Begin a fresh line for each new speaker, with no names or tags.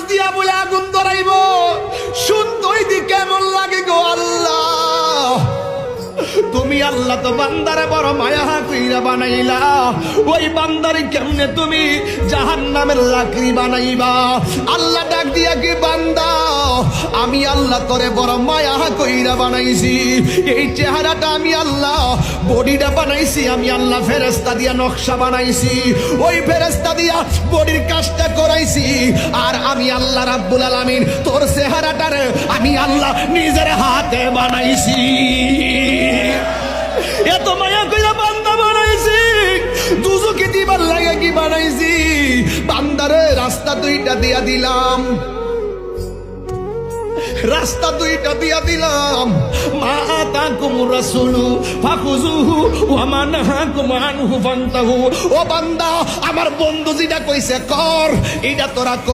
দিয়া বলে আগুন ধরাইব, শুনতই দি কেমন লাগে গো আল্লাহ। তুমি আল্লাহ তো বান্দারে বড় মায়া কইরা বানাইলা, ওই বান্দারে কেমনে তুমি জাহান্নামের লাকড়ি বানাইবা? আল্লাহ ডাক দিয়া কি বান্দা, আমি আল্লাহ তোরে বড় মায়া কইরা বানাইছি। এই চেহারাটা আমি আল্লাহ, বডিটা বানাইছি আমি আল্লাহ, ফেরেশতা দিয়া নকশা বানাইছি, ওই ফেরেশতা দিয়া বডির কাজটা করাইছি। আর আমি আল্লাহ রাব্বুল আলামিন তোর চেহারাটারে আমি আল্লাহ নিজের হাতে বানাইছি। এত মায়া কইরা বান্দা বানাইছি, দুজকে দিবার লাগে কি বানাইছি? বান্দারে রাস্তা দুইটা দিয়া দিলাম, রাস্তা দুইটা দিয়া দিলাম। মা আতাকুম রাসূলু ফাখুযুহু ওয়া মা নাহাকুম আনহু ফান্তাহু। ও বান্দা, আমার বন্ধু যেটা কইছে কর, এটা তোরা